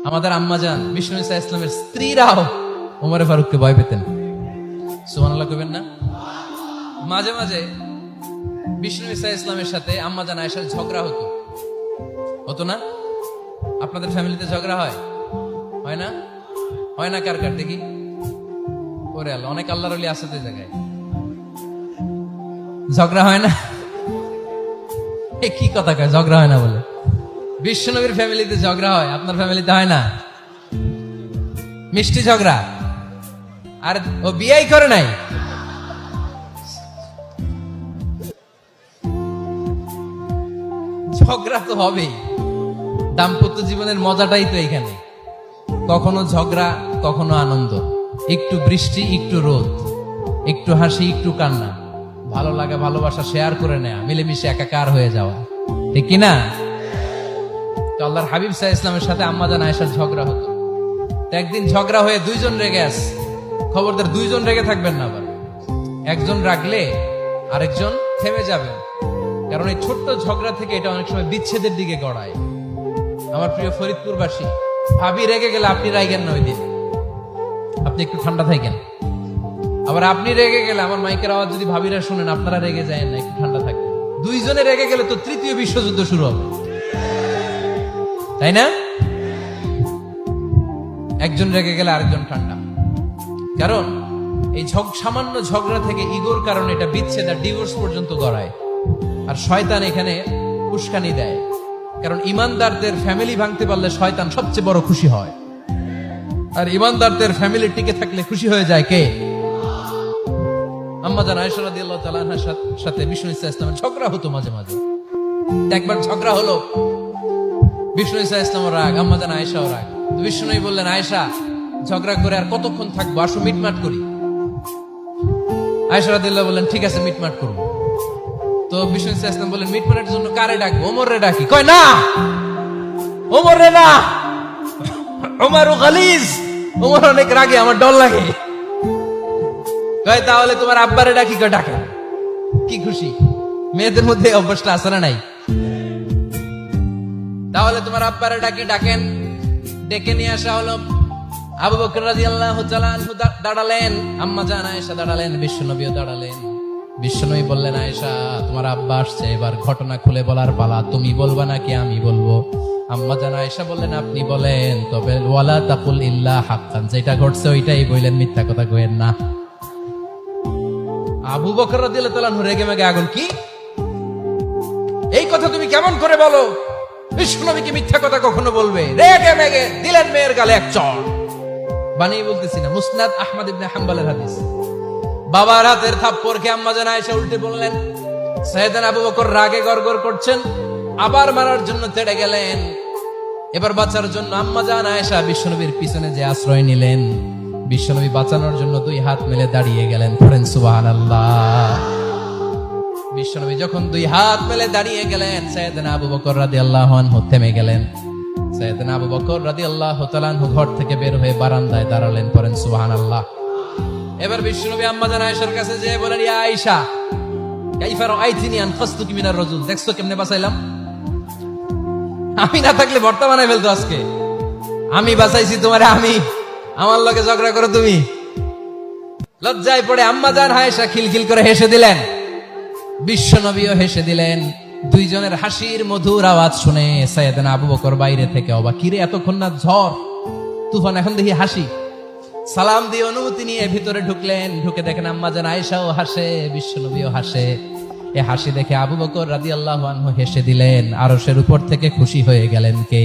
আমাদের আম্মাজান বিষ্ণু ঈসা ইসলামের স্ত্রীরাও ওমরে ফারুককে ভয় পেতেন। সুবহানাল্লাহ কইবেন না? মাঝে মাঝে বিষ্ণু ঈসা ইসলামের সাথে আম্মাজান আয়েশার ঝগড়া হতো না? আপনাদের ফ্যামিলিতে ঝগড়া হয় না? হয় না? কার কার দেখি? ওরে আল্লাহ, অনেক আল্লাহর ওলি আছে তো জায়গায়। ঝগড়া হয় না? কি কথা কয়, ঝগড়া হয় না বলে? বিশ্বনবীর ফ্যামিলিতে ঝগড়া হয়, আপনার ফ্যামিলিতে হয় না? মিষ্টি ঝগড়া। আর ও বিয়েই করে নাই। ঝগড়া তো হবেই, দাম্পত্য জীবনের মজাটাই তো এখানে। কখনো ঝগড়া, কখনো আনন্দ, একটু বৃষ্টি, একটু রোদ, একটু হাসি, একটু কান্না, ভালো লাগা ভালোবাসা শেয়ার করে নেয়া, মিলেমিশে একাকার হয়ে যাওয়া, ঠিক কিনা? তো আল্লাহর হাবিব সাল্লাল্লাহু আলাইহি ইসলামের সাথে আম্মাজান আয়েশার ঝগড়া হতো। তো একদিন ঝগড়া হয়ে দুইজন রেগে আছে। খবরদার দুইজন রেগে থাকবেন না, আবার একজন রাগলে আরেকজন থেমে যাবেন, কারণ এই ছোট্ট ঝগড়া থেকে এটা অনেক সময় বিচ্ছেদের দিকে গড়ায়। আমার প্রিয় ফরিদপুরবাসী, ভাবি রেগে গেলে আপনি রাগেন না, ওই দিন আপনি একটু ঠান্ডা থাকেন। আবার আপনি রেগে গেলে, আমার মাইকের আওয়াজ যদি ভাবিরা শুনেন, আপনারা রেগে যায় না, একটু ঠান্ডা থাকবেন। দুইজনে রেগে গেলে তো তৃতীয় বিশ্বযুদ্ধ শুরু হবে, তাই না? একজন রেগে গেলে আরেকজন ঠান্ডা। কারণ এই সামান্য ঝগড়া থেকে, ইগোর কারণে এটা বিচ্ছেদ আর ডিভোর্স পর্যন্ত গড়ায়। আর শয়তান এখানে উস্কানি দেয়, কারণ ইমানদারদের ফ্যামিলি ভাঙতে পারলে শয়তান সবচেয়ে বড় খুশি হয়। আর ইমানদারদের ফ্যামিলি টিকে থাকলে খুশি হয়ে যায় কে? আম্মাজান আয়েশা রাদিয়াল্লাহু তাআলা আনহার সাথে বিষ্ণু ঈসা ইসলামের ঝগড়া হতো মাঝে মাঝে। একবার ঝগড়া হলো, বিষ্ণু ঈসা ইসলামের রাগ, আম্মাজান আয়েশাও রাগ। বিষ্ণুই বললেন, আয়েশা, ঝগড়া করে আর কতক্ষণ থাকবো, আসো মিটমাট করি। আয়েশা রাদিয়াল্লাহু বললেন, ঠিক আছে, মিটমাট করবো। তো বিষ্ণু ঈসা ইসলাম বললেন, মিটমাটের জন্য কারে ডাকবো? ওমর রে ডাকি। কয় না, ওমর রে না, ওমর গালিজ, ওমর অনেক রাগে, আমার ডর লাগে। কয় তাহলে তোমার আব্বারে ডাকি। কয় ডাকেন। কি খুশি! মেয়েদের মধ্যে অভ্যাসটা আছে না নাই? তাহলে তোমার আব্বারে ডাকি। ডাকেন। ডেকে নিয়ে আসা হলো। আবু বকর রাদিয়াল্লাহু তাআলা আনহু দাঁড়ালেন, আম্মাজান আয়েশা দাঁড়ালেন, বিশ্বনবীও দাঁড়ালেন। বিশ্বনবী বললেন, আয়েশা, তোমার আব্বা আসছে, এবার ঘটনা খুলে বলার পালা। তুমি বলবা নাকি আমি বলবো? আম্মাজান আয়েশা বললেন, আপনি বলেন, তবে ওয়ালা তাকুল ইল্লা হাক্কান, যেটা ঘটছে ওইটাই বললেন, মিথ্যা কথা কইেন না। আবু বকর রাদিয়াল্লাহু তাআলা আনহু রেগে মেগে আগুন। কি এই কথা তুমি কেমন করে বলো? বিশ্বনবী কি মিথ্যা কথা কখনো বলবে? রেগে মেগে দিলেন মেয়ের গালে এক চড়। বানিয়ে বলতেছি না, মুসনাদ আহমদ ইবনে হাম্বলের হাদিস। বাবার হাতের থাপ্পড় খেয়ে আম্মাজান আয়েশা উল্টে বললেন। সাইয়েদনা আবু বকর রাগে গড়গড় করছেন, আবার মারার জন্য তেড়ে গেলেন। এবার বাঁচার জন্য আম্মাজান আয়েশা বিশ্বনবীর পিছনে যে আশ্রয় নিলেন, বিশ্বনবী বাঁচানোর জন্য দুই হাত মেলে দাঁড়িয়ে গেলেন। পড়েন সুবহানাল্লাহ। বিশ্বনবী যখন দুই হাত মেলে দাঁড়িয়ে গেলেন, সাইয়েদনা আবু বকর রাদিয়াল্লাহু আনহু থেমে গেলেন। সাইয়েদনা আবু বকর রাদিয়াল্লাহু তাআলা আনহু ঘর থেকে বের হয়ে বারান্দায় দাঁড়ালেন। পড়েন সুবহানাল্লাহ। এবার বিশ্বনবী আম্মাজান আয়েশার কাছে যেয়ে বলেন, ইয়া আয়েশা, কাইফা রাআইতিনি আনখাসতুকি মিনার রাজুল, দেখছো কেমনে বাঁচাইলাম? আমি না থাকলে ভর্তা বানাই ফেলতো আজকে। আমি বাঁচাইছি তোমারে, আমি, আমার লগে ঝগড়া করো তুমি। লজ্জায় পড়ে আম্মাজান আয়েশা খিলখিল করে হেসে দিলেন, বিশ্বনবীও হেসে দিলেন। দুইজনের হাসির মধুর আওয়াজ শুনে সাইয়েদনা আবু বকর বাইরে থেকে অবাক, কিরে এতক্ষণ না ঝড় তুফান, এখন দেখি হাসি। সালাম দিয়ে অনুমতি নিয়ে ভিতরে ঢুকলেন। ঢুকে দেখেন আম্মাজান আয়েশাও হাসে, বিশ্বনবীও হাসে। এ হাসি দেখে আবু বকর রাদিয়াল্লাহু আনহু হেসে দিলেন। আরশের উপর থেকে খুশি হয়ে গেলেন কে?